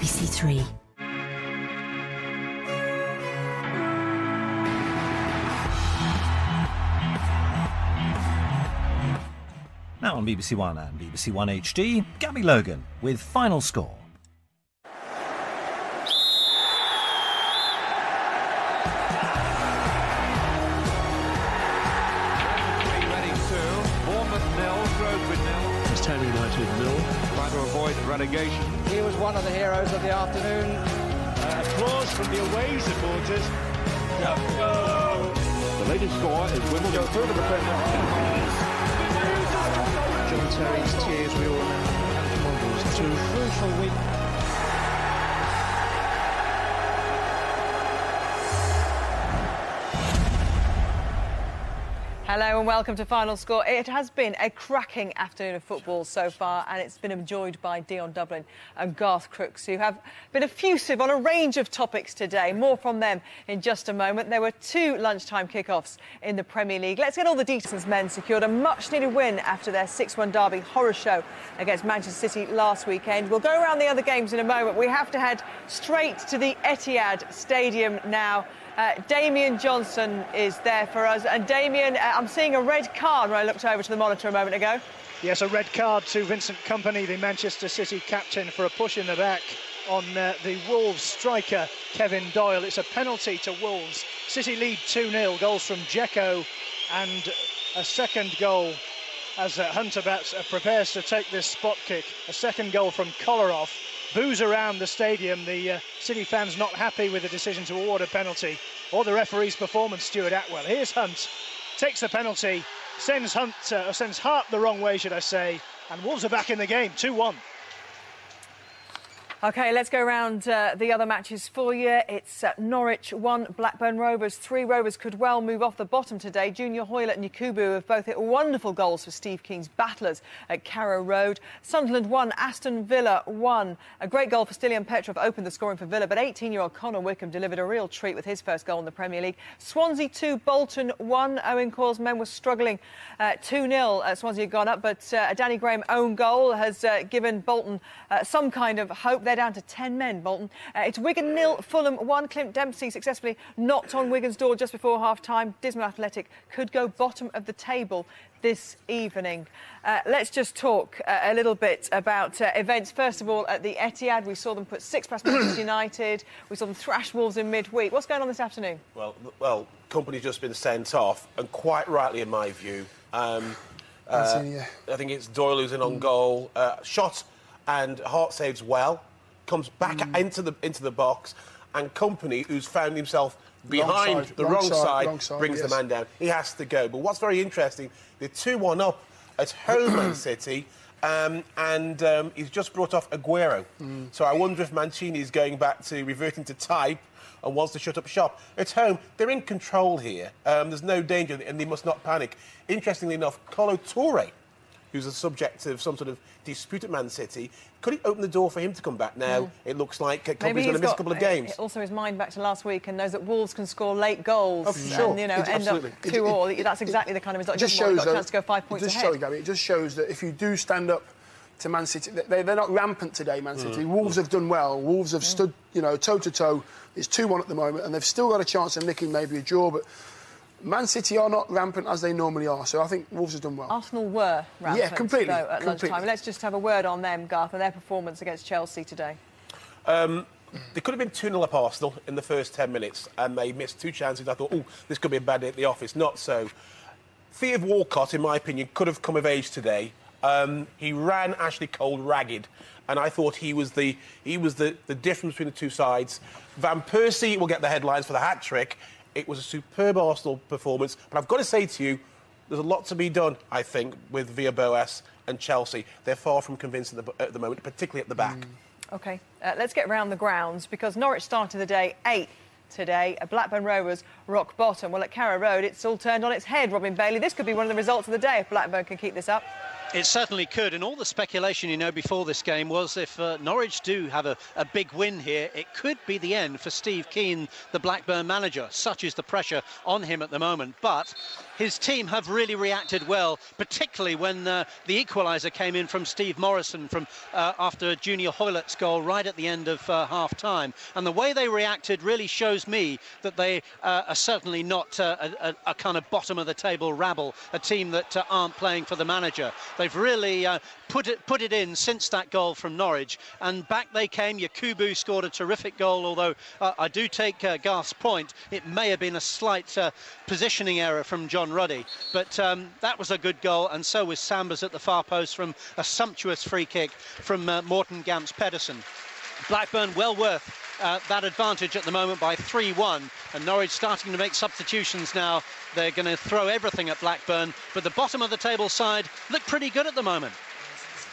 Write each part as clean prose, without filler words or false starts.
BBC Three. Now on BBC One and BBC One HD, Gabby Logan with Final Score. Trying to avoid relegation. He was one of the heroes of the afternoon. Applause from the away supporters. The latest score is Wimbledon. Go through the defender. John Terry's tears, we all remember. Two crucial weeks. Hello and welcome to Final Score. It has been a cracking afternoon of football so far, and it's been enjoyed by Dion, Dublin and Garth, Crooks, who have been effusive on a range of topics today. More from them in just a moment. There were 2 lunchtime kickoffs in the Premier League. Let's get all the details. Men secured a much-needed win after their 6-1 derby horror show against Manchester City last weekend. We'll go around the other games in a moment. We have to head straight to the Etihad Stadium now. Damien Johnson is there for us. And Damien, I'm seeing a red card when I looked over to the monitor a moment ago. Yes, a red card to Vincent Kompany, the Manchester City captain, for a push in the back on the Wolves striker, Kevin Doyle. It's a penalty to Wolves. City lead 2-0, goals from Dzeko and a second goal as Hunter Bats prepares to take this spot kick. A second goal from Kolarov. Boos around the stadium. The City fans not happy with the decision to award a penalty or the referee's performance, Stuart Atwell. Here's Hunt, takes the penalty, sends Hart the wrong way, should I say, and Wolves are back in the game, 2-1. OK, let's go around the other matches for you. It's Norwich 1, Blackburn Rovers 3. Rovers could well move off the bottom today. Junior Hoylett and Yakubu have both hit wonderful goals for Steve King's battlers at Carrow Road. Sunderland 1, Aston Villa 1. A great goal for Stilian Petrov opened the scoring for Villa, but 18-year-old Connor Wickham delivered a real treat with his first goal in the Premier League. Swansea 2, Bolton 1. Owen Coyle's men were struggling 2-0. Swansea had gone up, but a Danny Graham own goal has given Bolton some kind of hope. They're down to 10 men, Bolton. It's Wigan 0, Fulham 1. Clint Dempsey successfully knocked on Wigan's door just before half-time. Dismal Athletic could go bottom of the table this evening. Let's just talk a little bit about events. First of all, at the Etihad, we saw them put 6 past Manchester United. We saw them thrash Wolves in midweek. What's going on this afternoon? Well, Kompany's just been sent off, and quite rightly, in my view. I think it's Doyle who's in on goal. Shot and Hart saves well. Comes back into the box, and Kompany, who's found himself behind the wrong side, brings the man down. He has to go. But what's very interesting, they're 2-1 up at home, Man City, and he's just brought off Aguero. So I wonder if Mancini's going back to reverting to type and wants to shut up shop. At home, they're in control here. There's no danger, and they must not panic. Interestingly enough, Kolo Touré, who's a subject of some sort of dispute at Man City, could he open the door for him to come back now? It looks like Kompany's going to miss a couple of games. Also his mind back to last week and knows that Wolves can score late goals and, end up 2-2. That's exactly the kind of result. It just shows got a chance to go 5 points ahead. Gabby, it just shows that if you do stand up to Man City, they're not rampant today, Man City. Wolves have done well. Wolves have stood, toe-to-toe. It's 2-1 at the moment, and they've still got a chance of nicking maybe a draw, but Man City are not rampant as they normally are, so I think Wolves have done well. Arsenal were rampant, completely, though, at lunchtime. Let's just have a word on them, Garth, and their performance against Chelsea today. They could have been 2-0 up Arsenal in the first 10 minutes, and they missed 2 chances. I thought, this could be a bad day at the office. Not so. Theo Walcott, in my opinion, could have come of age today. He ran Ashley Cole ragged, and I thought he was the difference between the two sides. Van Persie will get the headlines for the hat-trick. It was a superb Arsenal performance, but I've got to say to you, there's a lot to be done, I think, with Villa Boas and Chelsea. They're far from convincing at the moment, particularly at the back. OK, let's get round the grounds, because Norwich started the day 8th today. Blackburn Rovers rock bottom. Well, at Carrow Road, it's all turned on its head, Robin Bailey. This could be one of the results of the day if Blackburn can keep this up. It certainly could, and all the speculation, before this game was if Norwich do have a big win here, it could be the end for Steve Keane, the Blackburn manager. Such is the pressure on him at the moment. But his team have really reacted well, particularly when the equaliser came in from Steve Morrison from after Junior Hoylett's goal right at the end of half-time. And the way they reacted really shows me that they are certainly not a kind of bottom-of-the-table rabble, a team that aren't playing for the manager. They've really put it in since that goal from Norwich, and back they came. Yakubu scored a terrific goal, although I do take Garth's point. It may have been a slight positioning error from John Ruddy, but that was a good goal, and so was Sambers at the far post from a sumptuous free kick from Morten Gamps Pedersen. Blackburn well worth that advantage at the moment by 3-1, and Norwich starting to make substitutions now. They're going to throw everything at Blackburn, but the bottom of the table side look pretty good at the moment.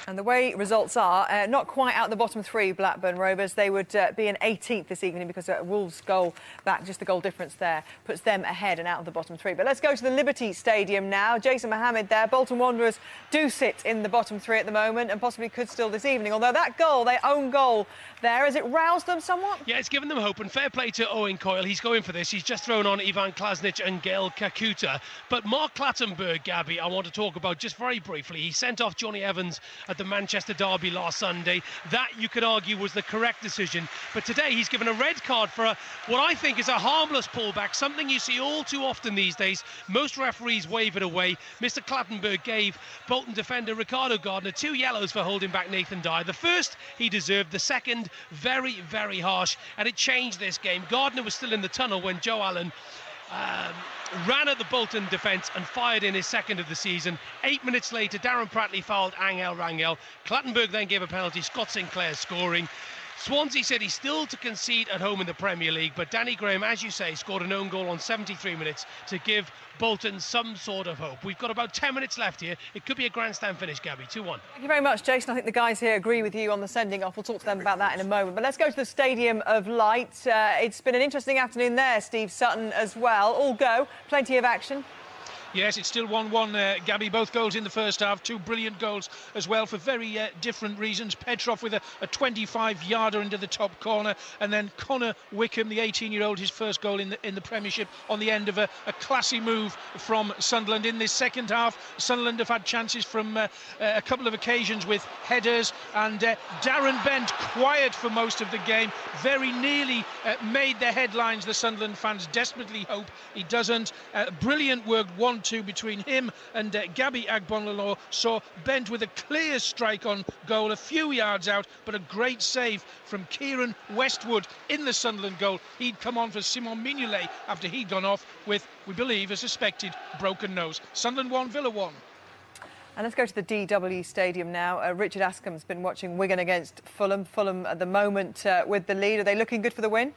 And the way results are, not quite out the bottom three, Blackburn Rovers. They would be in 18th this evening because Wolves' goal back, just the goal difference there, puts them ahead and out of the bottom three. But let's go to the Liberty Stadium now. Jason Mohammed there. Bolton Wanderers do sit in the bottom three at the moment and possibly could still this evening. Although that goal, their own goal there, has it roused them somewhat? Yeah, it's given them hope, and fair play to Owen Coyle. He's going for this. He's just thrown on Ivan Klasnic and Gael Kakuta. But Mark Clattenburg, Gabby, I want to talk about just very briefly. He sent off Johnny Evans at the Manchester derby last Sunday. That, you could argue, was the correct decision. But today he's given a red card for what I think is a harmless pullback, something you see all too often these days. Most referees wave it away. Mr. Clattenburg gave Bolton defender Ricardo Gardner 2 yellows for holding back Nathan Dyer. The first he deserved, the second very, very harsh, and it changed this game. Gardner was still in the tunnel when Joe Allen ran at the Bolton defence and fired in his second of the season. 8 minutes later, Darren Pratley fouled Angel Rangel. Clattenburg then gave a penalty, Scott Sinclair scoring. Swansea said he's still to concede at home in the Premier League, but Danny Graham, as you say, scored an own goal on 73 minutes to give Bolton some sort of hope. We've got about 10 minutes left here. It could be a grandstand finish, Gabby. 2-1. Thank you very much, Jason. I think the guys here agree with you on the sending off. We'll talk to them about that in a moment. But let's go to the Stadium of Light. It's been an interesting afternoon there, Steve Sutton, as well. All go. Plenty of action. Yes, it's still 1-1, Gabby. Both goals in the first half. 2 brilliant goals as well for very different reasons. Petrov with a 25-yarder into the top corner, and then Connor Wickham, the 18-year-old, his first goal in the Premiership on the end of a classy move from Sunderland. In this second half, Sunderland have had chances from a couple of occasions with headers, and Darren Bent quiet for most of the game. Very nearly made the headlines. The Sunderland fans desperately hope he doesn't. Brilliant work, 1-2 between him and Gabby Agbonlalo. Saw Bent with a clear strike on goal, a few yards out, but a great save from Kieran Westwood in the Sunderland goal. He'd come on for Simon Mignolet after he'd gone off with, we believe, a suspected broken nose. Sunderland 1, Villa 1. And let's go to the DW Stadium now. Richard Ascombe's been watching Wigan against Fulham. Fulham at the moment with the lead. Are they looking good for the win?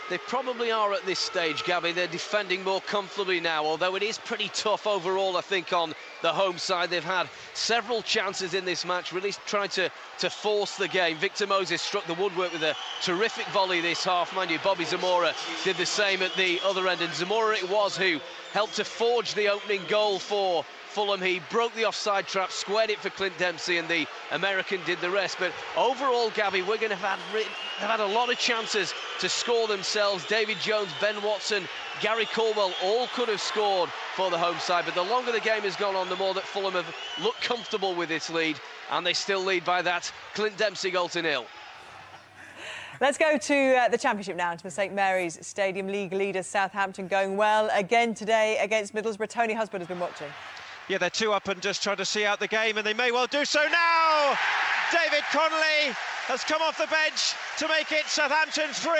They probably are at this stage, Gabby. They're defending more comfortably now, although it is pretty tough overall, I think, on the home side. They've had several chances in this match, really trying to force the game. Victor Moses struck the woodwork with a terrific volley this half. Mind you, Bobby Zamora did the same at the other end, and Zamora it was who helped to forge the opening goal for Fulham. He broke the offside trap, squared it for Clint Dempsey, and the American did the rest. But overall, Gabby, Wigan have had a lot of chances to score themselves. David Jones, Ben Watson, Gary Caldwell all could have scored for the home side, but the longer the game has gone on, the more that Fulham have looked comfortable with its lead, and they still lead by that Clint Dempsey goal to 0. Let's go to the Championship now, to the St Mary's Stadium. League leaders Southampton going well again today against Middlesbrough. Tony Husband has been watching. Yeah, they're 2 up and just trying to see out the game, and they may well do so now. David Connolly has come off the bench to make it Southampton 3,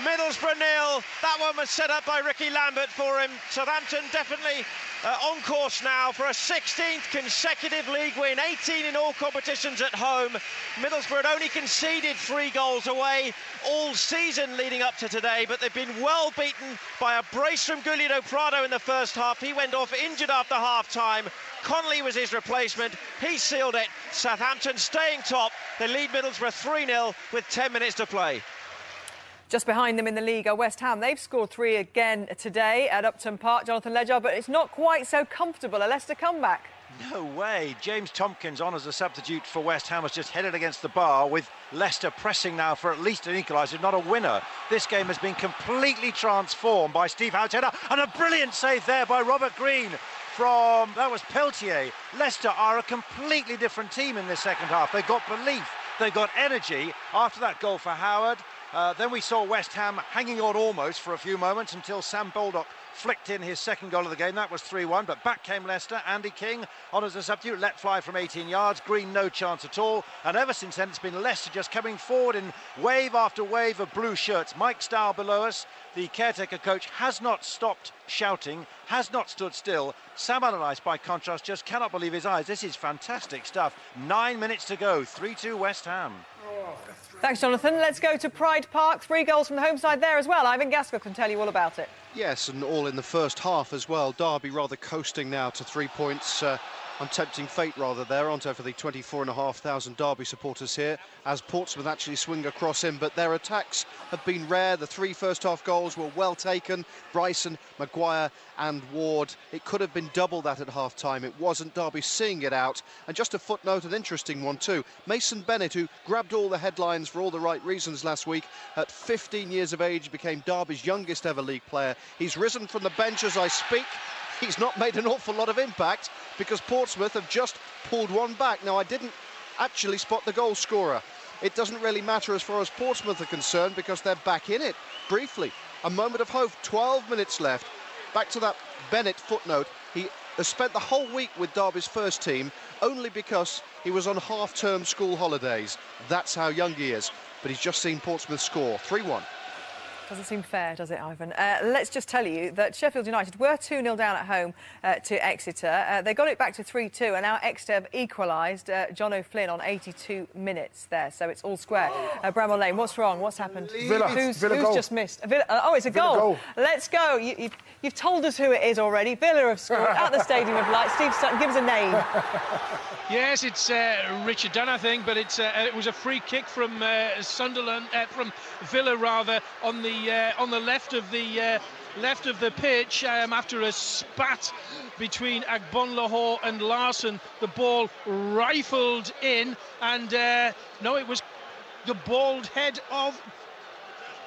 Middlesbrough 0. That one was set up by Ricky Lambert for him. Southampton definitely on course now for a 16th consecutive league win, 18 in all competitions at home. Middlesbrough had only conceded 3 goals away all season leading up to today, but they've been well beaten by a brace from Giuliano Prado in the first half. He went off injured after half-time. Connolly was his replacement. He sealed it. Southampton staying top. They lead Middlesbrough 3-0 with 10 minutes to play. Just behind them in the league are West Ham. They've scored 3 again today at Upton Park, Jonathan Ledger, but it's not quite so comfortable. A Leicester comeback. No way. James Tompkins on as a substitute for West Ham has just headed against the bar, with Leicester pressing now for at least an equaliser, if not a winner. This game has been completely transformed by Steve Howe's header, and a brilliant save there by Robert Green from, that was Peltier. Leicester are a completely different team in this second half. They've got belief, they've got energy after that goal for Howard. Then we saw West Ham hanging on almost for a few moments until Sam Baldock flicked in his second goal of the game. That was 3-1, but back came Leicester. Andy King on as a substitute, let fly from 18 yards. Green, no chance at all. And ever since then, it's been Leicester just coming forward in wave after wave of blue shirts. Mike Stow below us, the caretaker coach, has not stopped shouting, has not stood still. Sam Allardyce, by contrast, just cannot believe his eyes. This is fantastic stuff. 9 minutes to go, 3-2 West Ham. Thanks, Jonathan. Let's go to Pride Park. 3 goals from the home side there as well. Ivan Gaskell can tell you all about it. Yes, and all in the first half as well. Derby rather coasting now to 3 points. I'm tempting fate rather there, aren't I, for the 24,500 Derby supporters here, as Portsmouth actually swing across in, but their attacks have been rare. The 3 first half goals were well taken. Bryson, Maguire and Ward. It could have been double that at half time. It wasn't. Derby seeing it out. And just a footnote, an interesting one too. Mason Bennett, who grabbed all the headlines for all the right reasons last week, at 15 years of age became Derby's youngest ever league player. He's risen from the bench as I speak. He's not made an awful lot of impact because Portsmouth have just pulled one back. Now, I didn't actually spot the goal scorer. It doesn't really matter as far as Portsmouth are concerned because they're back in it. Briefly, a moment of hope, 12 minutes left. Back to that Bennett footnote. He has spent the whole week with Derby's first team only because he was on half-term school holidays. That's how young he is. But he's just seen Portsmouth score, 3-1. Doesn't seem fair, does it, Ivan? Let's just tell you that Sheffield United were 2-0 down at home to Exeter. They got it back to 3-2, and now Exeter have equalised. John O'Flynn on 82 minutes there, so it's all square. Bramall Lane, what's wrong? What's happened? Who's just missed? Oh, it's a goal. Let's go. You've told us who it is already. Villa have scored at the Stadium of Light. Steve Sutton, give us a name. Yes, it's Richard Dunn, I think, but it was a free kick from Sunderland, from Villa rather, on the left of the pitch after a spat between Agbonlahor and Larson. The ball rifled in, and no, it was the bald head of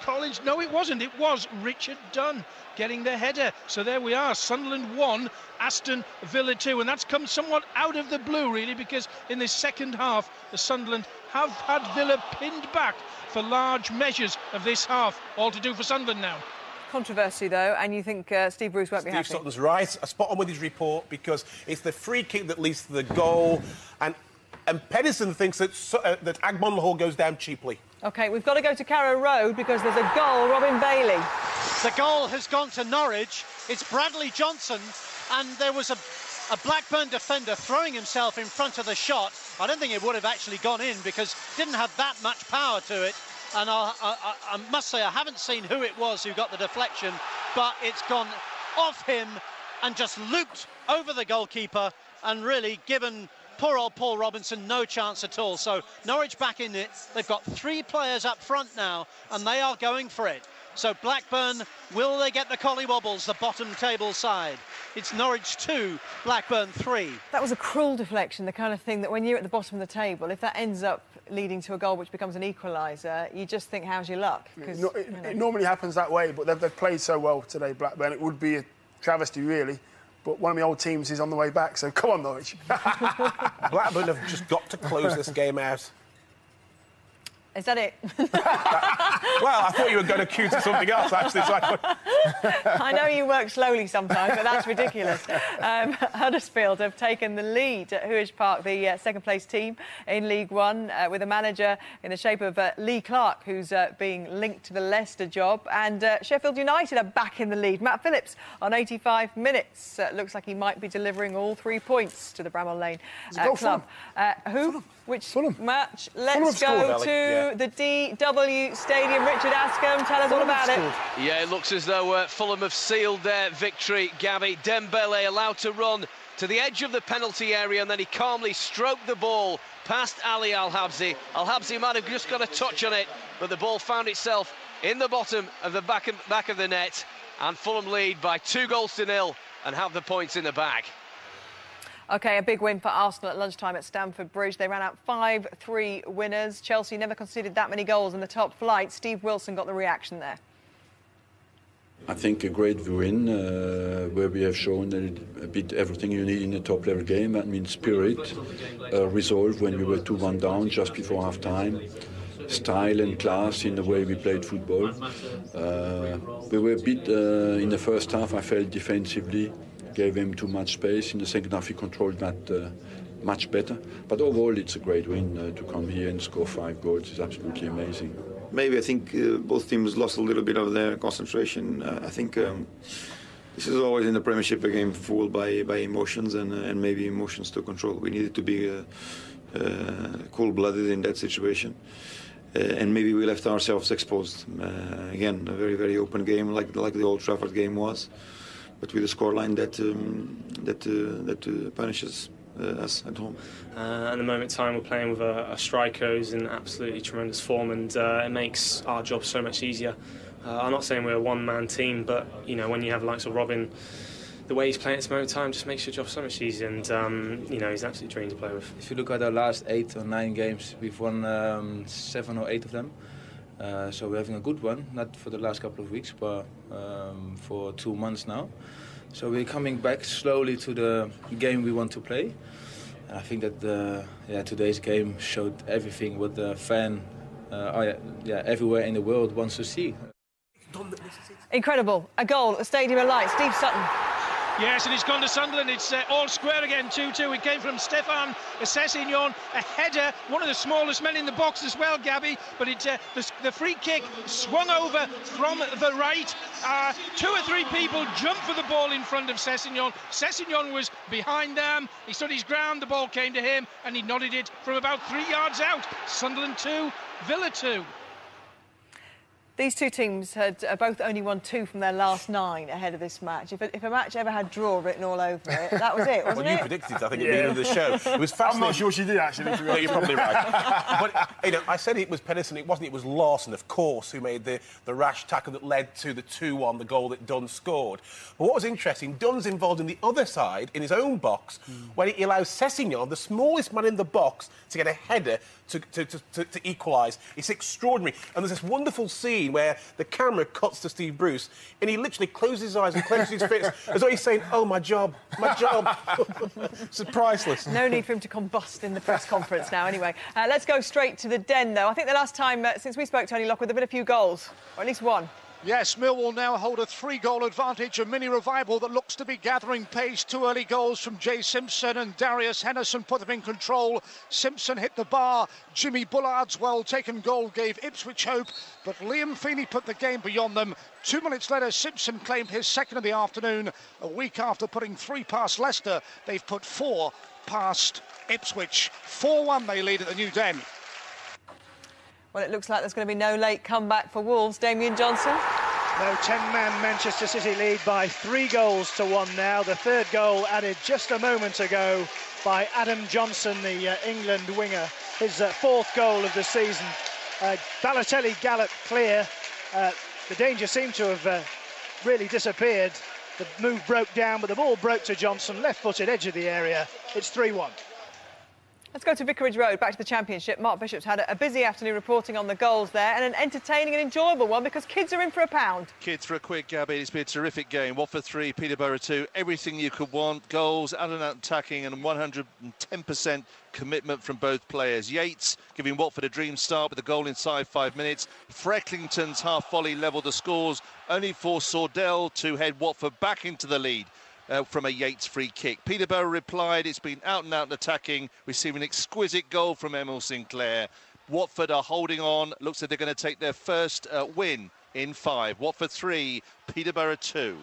Collins. No, it wasn't. It was Richard Dunn getting the header. So there we are. Sunderland 1, Aston Villa 2, and that's come somewhat out of the blue, really, because in this second half, the Sunderland have had Villa pinned back for large measures of this half. All to do for Sunderland now. Controversy, though, and you think Steve Bruce won't be happy? Steve Sutton's right. Spot on with his report, because it's the free kick that leads to the goal, and Pedersen thinks that Agbonlahor goes down cheaply. OK, we've got to go to Carrow Road because there's a goal. Robin Bailey. The goal has gone to Norwich. It's Bradley Johnson, and there was a Blackburn defender throwing himself in front of the shot. I don't think it would have actually gone in because it didn't have that much power to it. And I must say, I haven't seen who it was who got the deflection, but it's gone off him and just looped over the goalkeeper and really given poor old Paul Robinson no chance at all. So Norwich back in it. They've got 3 players up front now, and they are going for it. So Blackburn, will they get the collywobbles, the bottom table side? It's Norwich 2, Blackburn 3. That was a cruel deflection, the kind of thing that when you're at the bottom of the table, if that ends up leading to a goal which becomes an equaliser, you just think, how's your luck? It normally happens that way, but they've played so well today, Blackburn. It would be a travesty, really. But one of my old teams is on the way back, so come on, Norwich. Blackburn have just got to close this game out. Is that it? Well, I thought you were going to cue to something else, actually. So I know you work slowly sometimes, but that's ridiculous. Huddersfield have taken the lead at Huish Park, the second-place team in League One, with a manager in the shape of Lee Clark, who's being linked to the Leicester job. And Sheffield United are back in the lead. Matt Phillips on 85 minutes. Looks like he might be delivering all 3 points to the Bramall Lane club. Who? Which match? Let's go to the DW Stadium. Richard Askham, tell us all about it. Yeah, it looks as though Fulham have sealed their victory, Gabby. Dembele allowed to run to the edge of the penalty area, and then he calmly stroked the ball past Ali Al-Habsi. Al-Habsi might have just got a touch on it, but the ball found itself in the bottom of the back of the net, and Fulham lead by 2-0 and have the points in the bag. OK, a big win for Arsenal at lunchtime at Stamford Bridge. They ran out 5-3 winners. Chelsea never conceded that many goals in the top flight. Steve Wilson got the reaction there. I think a great win where we have shown a bit everything you need in a top-level game. That means spirit, resolve when we were 2-1 down just before half-time, style and class in the way we played football. We were a bit in the first half, I felt defensively, gave them too much space. In the second half, we controlled that much better. But overall, it's a great win to come here and score 5 goals. It's absolutely amazing. Maybe I think both teams lost a little bit of their concentration. I think this is always in the Premiership a game fueled by emotions and maybe emotions to control. We needed to be cool-blooded in that situation. And maybe we left ourselves exposed. Again, a very, very open game like the Old Trafford game was. But with a scoreline that punishes us at home. At the moment in time, we're playing with a striker who's in absolutely tremendous form, and it makes our job so much easier. I'm not saying we're a one-man team, but you know, when you have the likes of Robin, the way he's playing at this moment in time just makes your job so much easier, and you know, he's an absolute dream to play with. If you look at our last 8 or 9 games, we've won 7 or 8 of them. So we're having a good one, not for the last couple of weeks, but for 2 months now. So we're coming back slowly to the game we want to play. And I think that today's game showed everything what the fan everywhere in the world wants to see. Incredible. A goal at the Stadium of Light. Steve Sutton. Yes, and it's gone to Sunderland. It's all square again, 2-2. It came from Stefan Sessignon, a header, one of the smallest men in the box as well, Gabby. But it, the free kick swung over from the right. 2 or 3 people jumped for the ball in front of Sessignon. Sessignon was behind them. He stood his ground. The ball came to him, and he nodded it from about 3 yards out. Sunderland 2, Villa 2. These two teams had both only won 2 from their last 9 ahead of this match. If a match ever had draw written all over it, that was it, wasn't well, it? you predicted it, I think, at the beginning of the show. It was fascinating. I'm not sure she did, actually. No, you're probably right. But, you know, I said it was Pedersen. It wasn't. It was Lawson, of course, who made the rash tackle that led to the 2-1, the goal that Dunn scored. But what was interesting, Dunn's involved in the other side, in his own box, when he allows Sessignon, the smallest man in the box, to get a header to equalise. It's extraordinary. And there's this wonderful scene where the camera cuts to Steve Bruce and he literally closes his eyes and clenches his fists as though he's saying, oh, my job. It's priceless. No need for him to combust in the press conference now, anyway. Let's go straight to the Den, though. I think the last time since we spoke, Tony Lockwood, there have been a few goals, or at least one. Yes, Millwall now hold a 3-goal advantage, a mini revival that looks to be gathering pace. 2 early goals from Jay Simpson and Darius Henderson put them in control. Simpson hit the bar. Jimmy Bullard's well-taken goal gave Ipswich hope, but Liam Feeney put the game beyond them. 2 minutes later, Simpson claimed his second of the afternoon. A week after putting 3 past Leicester, they've put 4 past Ipswich. 4-1 they lead at the New Den. Well, it looks like there's going to be no late comeback for Wolves. Damien Johnson. No, 10-man Manchester City lead by 3 goals to 1 now. The third goal added just a moment ago by Adam Johnson, the England winger. His 4th goal of the season. Balotelli galloped clear. The danger seemed to have really disappeared. The move broke down, but the ball broke to Johnson. Left-footed, edge of the area. It's 3-1. Let's go to Vicarage Road, back to the Championship. Mark Bishop's had a busy afternoon reporting on the goals there, and an entertaining and enjoyable one because kids are in for a pound. Kids for a quid, Gabby. It's been a terrific game. Watford 3, Peterborough 2. Everything you could want. Goals, out-and-out attacking, and 110% commitment from both players. Yates giving Watford a dream start with a goal inside 5 minutes. Frecklington's half volley levelled the scores, only for Sordell to head Watford back into the lead. From a Yates free kick. Peterborough replied, it's been out and out attacking, receiving an exquisite goal from Emil Sinclair. Watford are holding on, looks like they're going to take their first win in 5. Watford 3, Peterborough 2.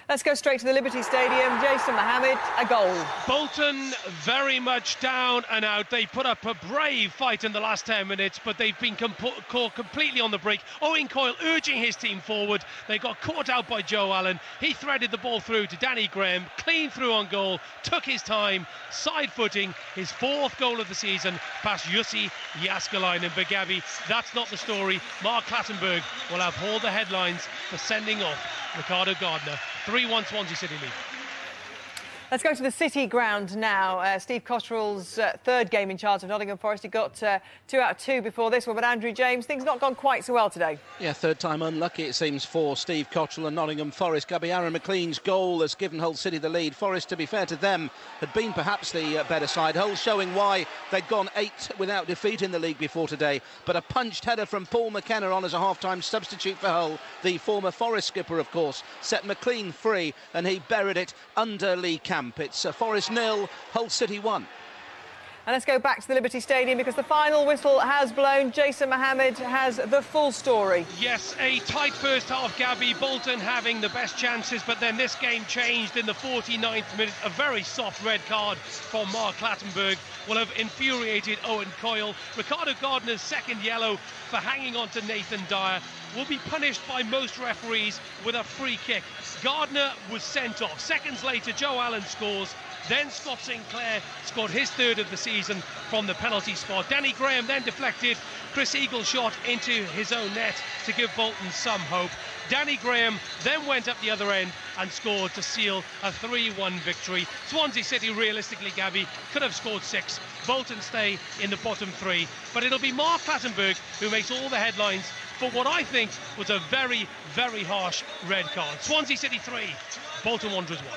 Let's go straight to the Liberty Stadium. Jason Mohammed, a goal. Bolton very much down and out. They put up a brave fight in the last 10 minutes, but they've been caught completely on the break. Owen Coyle urging his team forward. They got caught out by Joe Allen. He threaded the ball through to Danny Graham, clean through on goal, took his time, side footing, his 4th goal of the season past Jussi Jääskeläinen. But Gabby, that's not the story. Mark Clattenburg will have all the headlines for sending off Ricardo Gardner. 3-1 Swansea City lead. Let's go to the City ground now. Steve Cotterill's third game in charge of Nottingham Forest. He got 2 out of 2 before this one, but Andrew James, things not gone quite so well today. Yeah, third time unlucky, it seems, for Steve Cotterill and Nottingham Forest. Gabby McLean's goal has given Hull City the lead. Forest, to be fair to them, had been perhaps the better side. Hull showing why they'd gone 8 without defeat in the league before today. But a punched header from Paul McKenna on as a half-time substitute for Hull, the former Forest skipper, of course, set McLean free, and he buried it under Lee Camp. It's Forest 0, Hull City 1. And let's go back to the Liberty Stadium because the final whistle has blown. Jason Mohammed has the full story. Yes, a tight first half, Gabby. Bolton having the best chances, but then this game changed in the 49th minute. A very soft red card for Mark Clattenburg will have infuriated Owen Coyle. Ricardo Gardner's second yellow for hanging on to Nathan Dyer will be punished by most referees with a free kick. Gardner was sent off. Seconds later, Joe Allen scores. Then Scott Sinclair scored his third of the season from the penalty spot. Danny Graham then deflected. Chris Eagle shot into his own net to give Bolton some hope. Danny Graham then went up the other end and scored to seal a 3-1 victory. Swansea City, realistically, Gabby, could have scored 6. Bolton stay in the bottom 3. But it'll be Mark Clattenburg who makes all the headlines for what I think was a very, very harsh red card. Swansea City 3, Bolton Wanderers 1.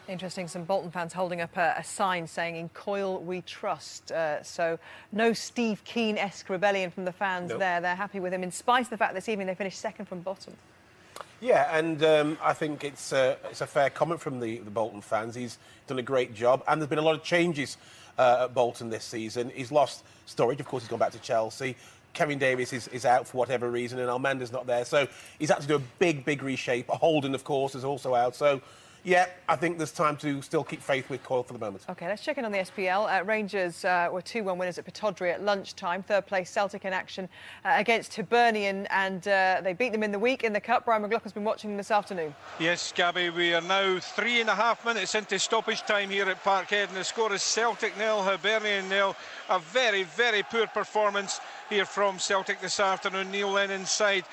Interesting, some Bolton fans holding up a sign saying, "In Coyle we trust." So no Steve Keane-esque rebellion from the fans there. They're happy with him, in spite of the fact this evening they finished second from bottom. Yeah, and I think it's a fair comment from the Bolton fans. He's done a great job, and there's been a lot of changes at Bolton this season. He's lost Sturridge, of course, he's gone back to Chelsea. Kevin Davies is out for whatever reason, and Almenda's not there. So he's had to do a big reshape. Holden, of course, is also out. So yeah, I think there's time to still keep faith with Coyle for the moment. OK, let's check in on the SPL. Rangers were 2-1 winners at Pittodrie at lunchtime. Third place Celtic in action against Hibernian, and they beat them in the week in the Cup. Brian McLaughlin's been watching them this afternoon. Yes, Gabby, we are now 3.5 minutes into stoppage time here at Parkhead, and the score is Celtic 0, Hibernian 0. A very, very poor performance here from Celtic this afternoon. Neil Lennon's side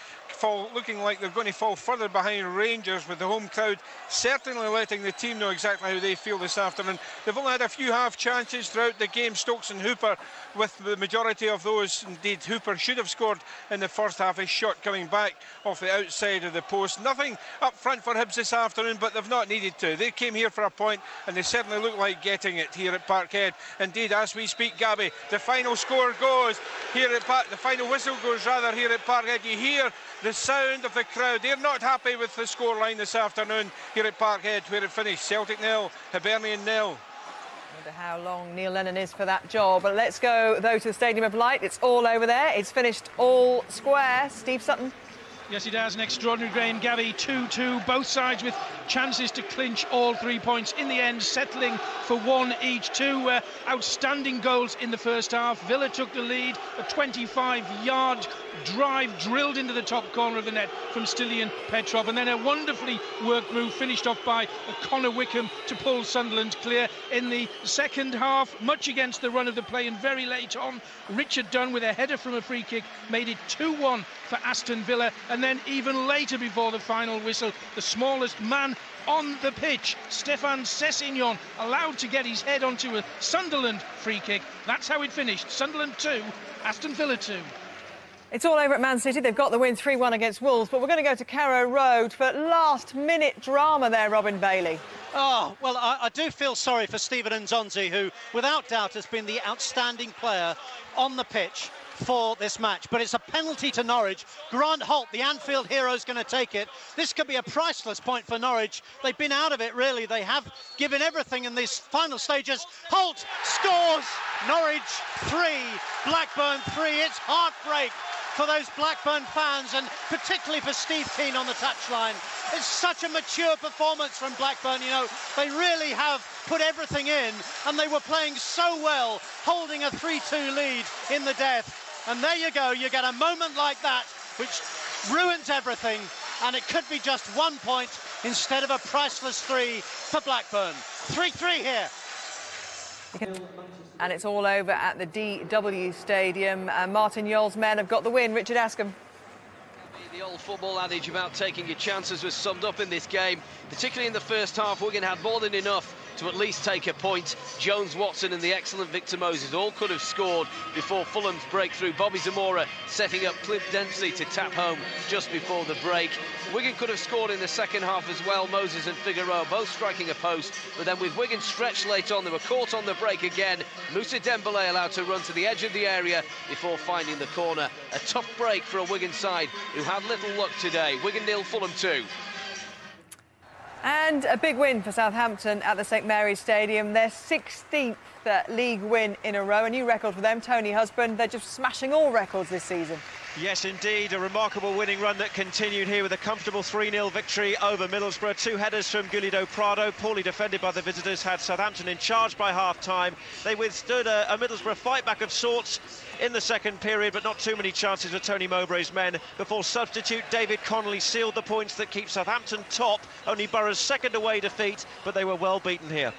looking like they're going to fall further behind Rangers, with the home crowd certainly letting the team know exactly how they feel this afternoon. They've only had a few half chances throughout the game. Stokes and Hooper, with the majority of those, indeed Hooper should have scored in the first half. His shot coming back off the outside of the post. Nothing up front for Hibs this afternoon, but they've not needed to. They came here for a point, and they certainly look like getting it here at Parkhead. Indeed, as we speak, Gabby, the final score goes here at the final whistle goes rather here at Parkhead. You hear the sound of the crowd. They're not happy with the scoreline this afternoon here at Parkhead, where it finished Celtic 0, Hibernian 0. Wonder how long Neil Lennon is for that job. But let's go, though, to the Stadium of Light. It's all over there. It's finished all square. Steve Sutton. Yes, it has. An extraordinary game, Gabby. 2-2, both sides with chances to clinch all 3 points. In the end, settling for 1 each. 2 outstanding goals in the first half. Villa took the lead. A 25-yard drive drilled into the top corner of the net from Stilian Petrov, and then a wonderfully worked move finished off by Connor Wickham to pull Sunderland clear. In the second half, much against the run of the play and very late on, Richard Dunn with a header from a free kick made it 2-1 for Aston Villa. And then even later, before the final whistle, the smallest man on the pitch, Stefan Sessignon, allowed to get his head onto a Sunderland free kick. That's how it finished. Sunderland 2, Aston Villa 2. It's all over at Man City. They've got the win 3-1 against Wolves, but we're going to go to Carrow Road for last-minute drama there, Robin Bailey. Oh, well, I do feel sorry for Stephen Nzonzi, who, without doubt, has been the outstanding player on the pitch for this match. But it's a penalty to Norwich. Grant Holt, the Anfield hero, is going to take it. This could be a priceless point for Norwich. They've been out of it, really. They have given everything in these final stages. Holt scores! Norwich 3, Blackburn 3. It's heartbreak for those Blackburn fans, and particularly for Steve Keane on the touchline. It's such a mature performance from Blackburn. You know, they really have put everything in, and they were playing so well, holding a 3-2 lead in the death. And there you go, you get a moment like that, which ruins everything, and it could be just 1 point instead of a priceless 3 for Blackburn. 3-3 here. And it's all over at the DW Stadium. Martin Yole's men have got the win. Richard Askham. The old football adage about taking your chances was summed up in this game, particularly in the first half. Wigan had more than enough to at least take a point. Jones, Watson and the excellent Victor Moses all could have scored before Fulham's breakthrough. Bobby Zamora setting up Cliff Dempsey to tap home just before the break. Wigan could have scored in the second half as well. Moses and Figueroa both striking a post, but then with Wigan stretched late on, they were caught on the break again. Moussa Dembélé allowed to run to the edge of the area before finding the corner. A tough break for a Wigan side who had little luck today. Wigan 0, Fulham 2. And a big win for Southampton at the St Mary's Stadium. Their 16th league win in a row. A new record for them. Tony Husband, they're just smashing all records this season. Yes, indeed. A remarkable winning run that continued here with a comfortable 3-0 victory over Middlesbrough. 2 headers from Gulido Prado, poorly defended by the visitors, had Southampton in charge by half-time. They withstood a Middlesbrough fight-back of sorts in the second period, but not too many chances for Tony Mowbray's men before substitute David Connolly sealed the points that keep Southampton top. Only Borough's second away defeat, but they were well beaten here.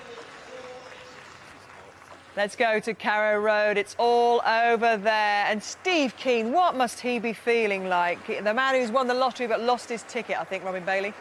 Let's go to Carrow Road. It's all over there. And Steve Keane, what must he be feeling like? The man who's won the lottery but lost his ticket, I think, Robin Bailey.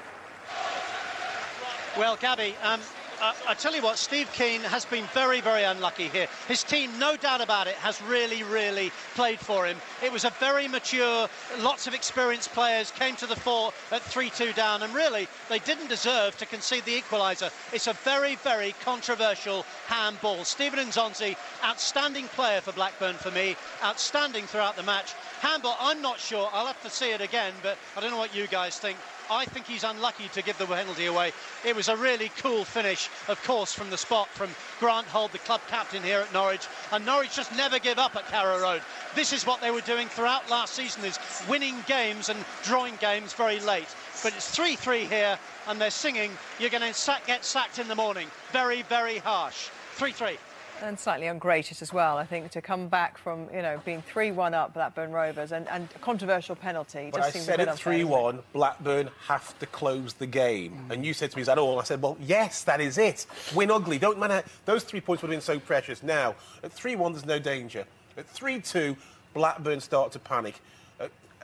Well, Gabby, I tell you what, Steve Keane has been very, very unlucky here. His team, no doubt about it, has really, really played for him. It was a very mature, lots of experienced players came to the fore at 3-2 down, and really, they didn't deserve to concede the equaliser. It's a very, very controversial handball. Stephen Nzonzi, outstanding player for Blackburn for me, outstanding throughout the match. Handball, I'm not sure, I'll have to see it again, but I don't know what you guys think. I think he's unlucky to give the penalty away. It was a really cool finish, of course, from the spot from Grant Holt, the club captain here at Norwich. And Norwich just never give up at Carrow Road. This is what they were doing throughout last season, is winning games and drawing games very late. But it's 3-3 here, and they're singing, you're going to get sacked in the morning. Very, very harsh. 3-3. And slightly ungracious as well, I think, to come back from, you know, being 3-1 up Blackburn Rovers and a controversial penalty. But I said at 3-1, Blackburn have to close the game. And you said to me, is that all? And I said, well, yes, that is it. Win ugly. Don't matter. Those 3 points would have been so precious. Now, at 3-1, there's no danger. At 3-2, Blackburn start to panic.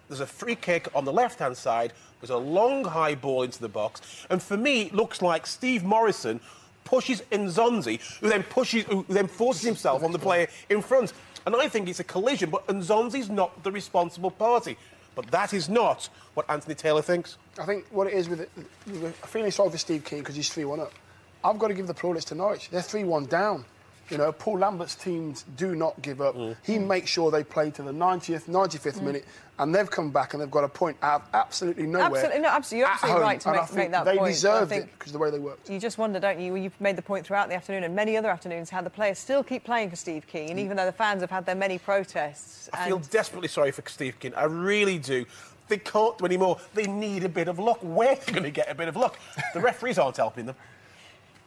There's a free kick on the left-hand side. There's a long, high ball into the box. And for me, it looks like Steve Morrison pushes Nzonzi, who then forces himself on the player in front. And I think it's a collision, but Nzonzi's not the responsible party. But that is not what Anthony Taylor thinks. I think what it is with it, I'm feeling sorry for Steve Keane because he's 3-1 up. I've got to give the plaudits to Norwich. They're 3-1 down. You know, Paul Lambert's teams do not give up. He makes sure they play to the 90th, 95th minute, and they've come back and they've got a point out of absolutely nowhere. Absolutely, no, absolutely. You're absolutely right to make that point. They deserved it because of the way they worked. You just wonder, don't you, you've made the point throughout the afternoon and many other afternoons, how the players still keep playing for Steve Keane, even though the fans have had their many protests. I feel desperately sorry for Steve Keane. I really do. They can't do any more. They need a bit of luck. Where are they going to get a bit of luck? The referees aren't helping them.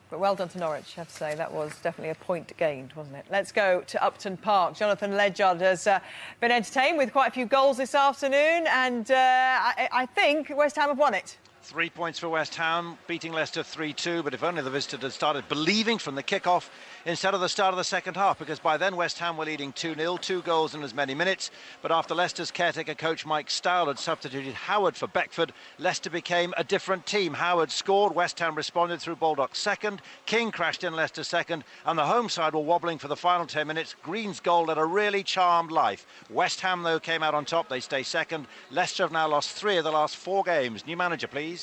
But well done to Norwich, I have to say. That was definitely a point gained, wasn't it? Let's go to Upton Park. Jonathan Ledyard has been entertained with quite a few goals this afternoon, and I think West Ham have won it. 3 points for West Ham, beating Leicester 3-2, but if only the visitors had started believing from the kick-off instead of the start of the second half, because by then West Ham were leading 2-0, 2 goals in as many minutes. But after Leicester's caretaker coach Mike Stowell had substituted Howard for Beckford, Leicester became a different team. Howard scored, West Ham responded through Baldock's second, King crashed in Leicester's second, and the home side were wobbling for the final 10 minutes. Green's goal led a really charmed life. West Ham, though, came out on top. They stay second. Leicester have now lost 3 of the last 4 games. New manager, please.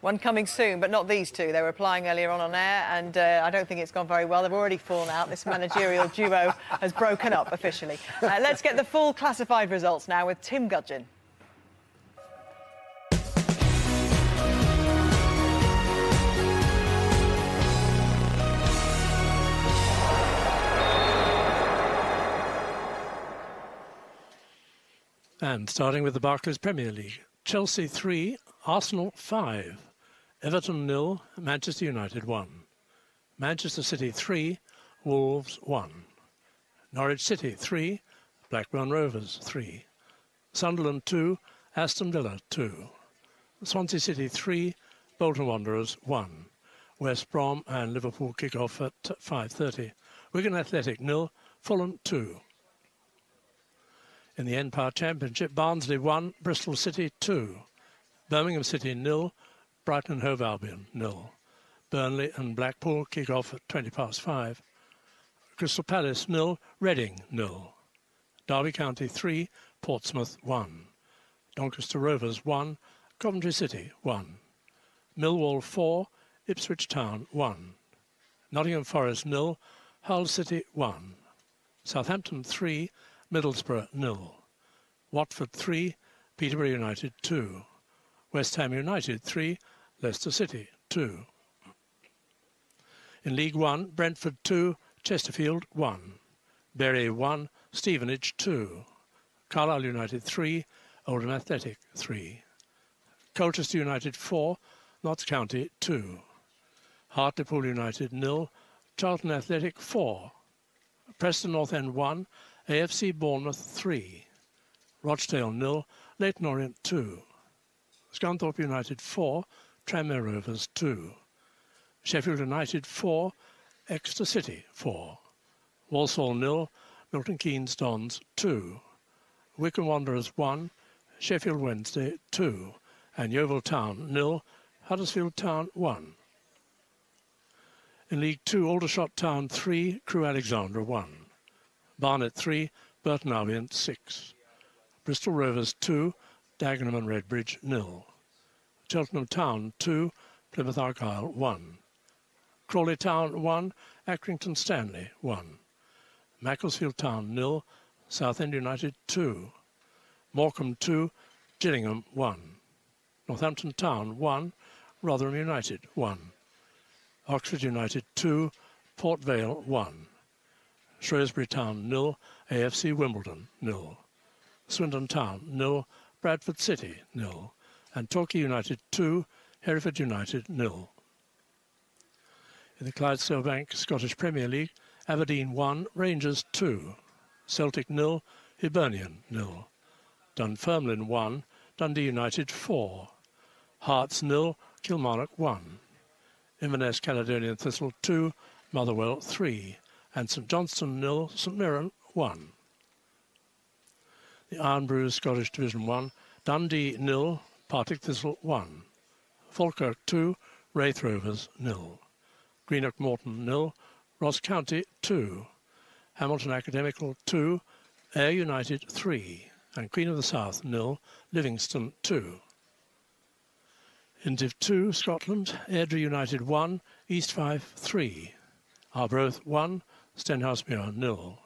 One coming soon, but not these two. They were applying earlier on air, and I don't think it's gone very well. They've already fallen out. This managerial duo has broken up officially. Let's get the full classified results now with Tim Gudgin. And starting with the Barclays Premier League, Chelsea 3, Arsenal 5, Everton 0, Manchester United 1, Manchester City 3, Wolves 1, Norwich City 3, Blackburn Rovers 3, Sunderland 2, Aston Villa 2, Swansea City 3, Bolton Wanderers 1, West Brom and Liverpool kick off at 5:30, Wigan Athletic 0, Fulham 2. In the Empire Championship, Barnsley 1, Bristol City 2. Birmingham City 0, Brighton and Hove Albion 0. Burnley and Blackpool kick off at 5:20. Crystal Palace 0, Reading 0. Derby County 3, Portsmouth 1. Doncaster Rovers 1, Coventry City 1. Millwall 4, Ipswich Town 1. Nottingham Forest 0, Hull City 1. Southampton 3, Middlesbrough 0. Watford 3, Peterborough United 2. West Ham United 3, Leicester City 2. In League One, Brentford 2, Chesterfield 1. Bury 1, Stevenage 2. Carlisle United 3, Oldham Athletic 3. Colchester United 4, Notts County 2. Hartlepool United 0, Charlton Athletic 4. Preston North End 1, AFC Bournemouth 3. Rochdale 0, Leyton Orient 2. Scunthorpe United 4, Tranmere Rovers 2. Sheffield United 4, Exeter City 4. Walsall 0, Milton Keynes Dons 2. Wycombe Wanderers 1, Sheffield Wednesday 2. And Yeovil Town 0, Huddersfield Town 1. In League 2, Aldershot Town 3, Crewe Alexandra 1. Barnet 3, Burton Albion 6. Bristol Rovers 2, Dagenham and Redbridge 0. Cheltenham Town 2, Plymouth Argyle 1. Crawley Town 1, Accrington Stanley 1. Macclesfield Town 0, Southend United 2. Morecambe 2, Gillingham 1. Northampton Town 1, Rotherham United 1. Oxford United 2, Port Vale 1. Shrewsbury Town 0, AFC Wimbledon 0. Swindon Town 0, Bradford City 0. And Torquay United 2, Hereford United 0. In the Clydesdale Bank Scottish Premier League, Aberdeen 1, Rangers 2. Celtic 0, Hibernian 0. Dunfermline 1, Dundee United 4. Hearts 0, Kilmarnock 1. Inverness Caledonian Thistle 2, Motherwell 3. And St Johnstone 0, St Mirren 1. The Iron Brews Scottish Division 1, Dundee 0, Partick Thistle 1. Falkirk 2, Wraith Rovers 0. Greenock Morton 0, Ross County 2. Hamilton Academical 2, Ayr United 3. And Queen of the South 0, Livingston 2. In Div 2, Scotland, Airdrie United 1, East Fife 3. Arbroath 1, Stenhousemuir 0.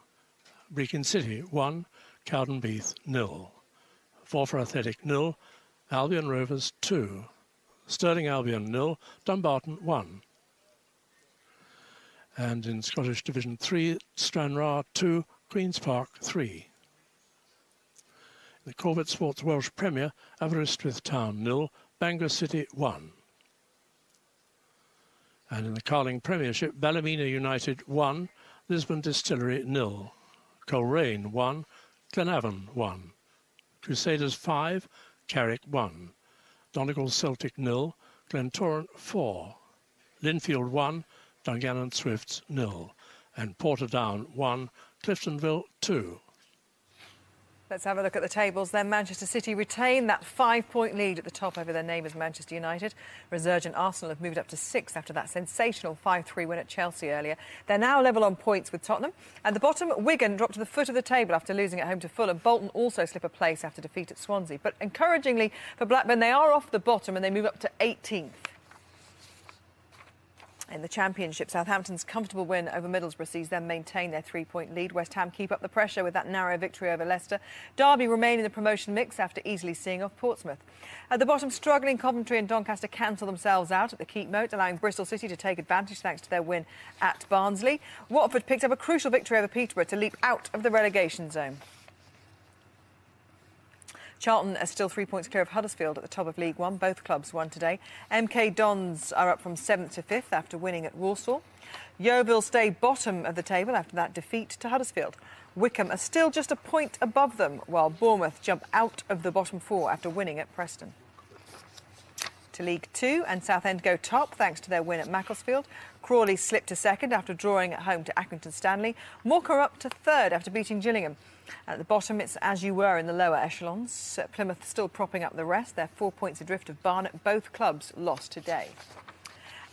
Brechin City 1, Cowdenbeath 0. Forfar Athletic 0, Albion Rovers 2. Stirling Albion 0, Dumbarton 1. And in Scottish Division 3, Stranraer 2, Queen's Park 3. In the Corvette Sports Welsh Premier, Aberystwyth Town 0, Bangor City 1. And in the Carling Premiership, Ballymena United 1, Lisbon Distillery 0. Coleraine 1, Glenavon 1. Crusaders 5, Carrick 1. Donegal Celtic 0, Glentoran 4. Linfield 1, Dungannon Swifts 0. And Portadown 1, Cliftonville 2. Let's have a look at the tables then. Manchester City retain that 5-point lead at the top over their neighbours Manchester United. Resurgent Arsenal have moved up to 6th after that sensational 5-3 win at Chelsea earlier. They're now level on points with Tottenham. At the bottom, Wigan dropped to the foot of the table after losing at home to Fulham. Bolton also slip a place after defeat at Swansea. But encouragingly for Blackburn, they are off the bottom and they move up to 18th. In the Championship, Southampton's comfortable win over Middlesbrough sees them maintain their 3-point lead. West Ham keep up the pressure with that narrow victory over Leicester. Derby remain in the promotion mix after easily seeing off Portsmouth. At the bottom, struggling Coventry and Doncaster cancel themselves out at the keep moat, allowing Bristol City to take advantage thanks to their win at Barnsley. Watford picked up a crucial victory over Peterborough to leap out of the relegation zone. Charlton are still 3 points clear of Huddersfield at the top of League One. Both clubs won today. MK Dons are up from 7th to 5th after winning at Walsall. Yeovil stay bottom of the table after that defeat to Huddersfield. Wycombe are still just a point above them, while Bournemouth jump out of the bottom 4 after winning at Preston. to League Two, and Southend go top thanks to their win at Macclesfield. Crawley slipped to second after drawing at home to Accrington Stanley. Morecambe are up to third after beating Gillingham. And at the bottom, it's as you were in the lower echelons. Plymouth still propping up the rest. They're 4 points adrift of Barnet. Both clubs lost today.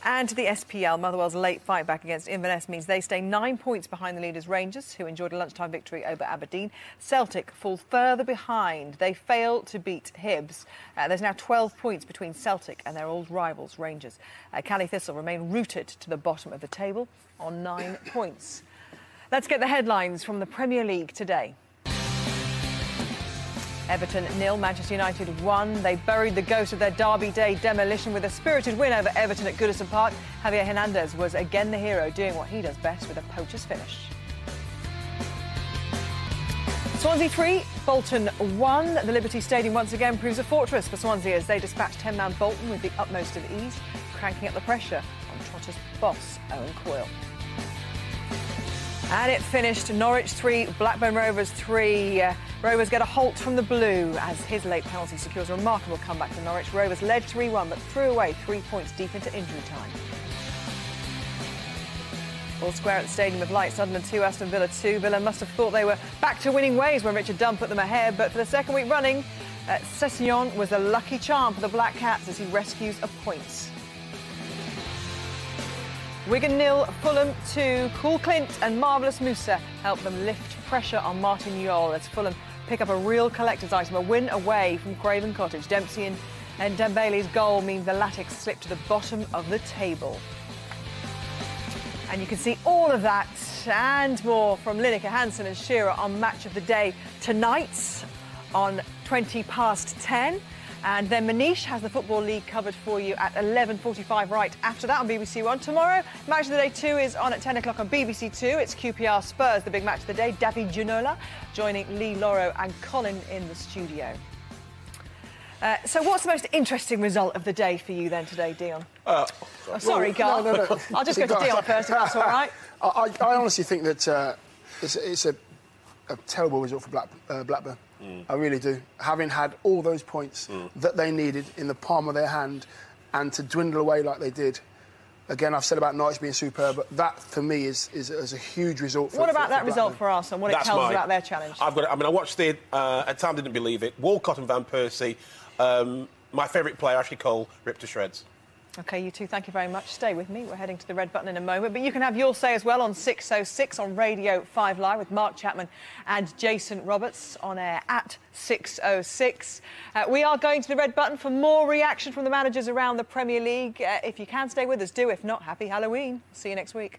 And to the SPL, Motherwell's late fight back against Inverness means they stay 9 points behind the leaders Rangers, who enjoyed a lunchtime victory over Aberdeen. Celtic fall further behind. They fail to beat Hibs. There's now 12 points between Celtic and their old rivals Rangers. Cali Thistle remain rooted to the bottom of the table on 9 points. Let's get the headlines from the Premier League today. Everton 0, Manchester United 1. They buried the ghost of their Derby Day demolition with a spirited win over Everton at Goodison Park. Javier Hernandez was again the hero, doing what he does best with a poacher's finish. Swansea 3, Bolton 1. The Liberty Stadium once again proves a fortress for Swansea as they dispatch 10-man Bolton with the utmost of ease, cranking up the pressure on Trotter's boss, Owen Coyle. And it finished Norwich 3, Blackburn Rovers 3. Rovers get a halt from the blue as his late penalty secures a remarkable comeback for Norwich. Rovers led 3-1 but threw away 3 points deep into injury time. All square at the Stadium of Light, Sunderland 2, Aston Villa 2. Villa must have thought they were back to winning ways when Richard Dunn put them ahead, but for the second week running, Sessegnon was a lucky charm for the Black Cats as he rescues a point. Wigan 0, Fulham 2. Cool Clint and Marvellous Musa help them lift pressure on Martin Yol as Fulham pick up a real collector's item, a win away from Craven Cottage. Dempsey and Dembele's goal means the Latics slip to the bottom of the table. And you can see all of that and more from Lineker, Hansen and Shearer on Match of the Day tonight on 10:20. And then Manish has the Football League covered for you at 11:45 right after that on BBC One. Tomorrow, Match of the Day 2 is on at 10 o'clock on BBC 2. It's QPR Spurs, the big match of the day. David Ginola joining Lee Loro and Colin in the studio. So what's the most interesting result of the day for you then today, Dion? Sorry, Garth. No. I'll just go to Dion first, if that's all right. I honestly think that it's a terrible result for Blackburn. I really do. Having had all those points that they needed in the palm of their hand and to dwindle away like they did. Again, I've said about Norwich being superb, but that, for me, is a huge result. What about that result for Arsenal? What it tells us about their challenge? I watched it. At times, didn't believe it. Walcott and Van Persie. My favourite player, Ashley Cole, ripped to shreds. OK, you two, thank you very much. Stay with me. We're heading to the red button in a moment. But you can have your say as well on 6:06 on Radio 5 Live with Mark Chapman and Jason Roberts on air at 6:06. We are going to the red button for more reaction from the managers around the Premier League. If you can stay with us, do. If not, happy Halloween. See you next week.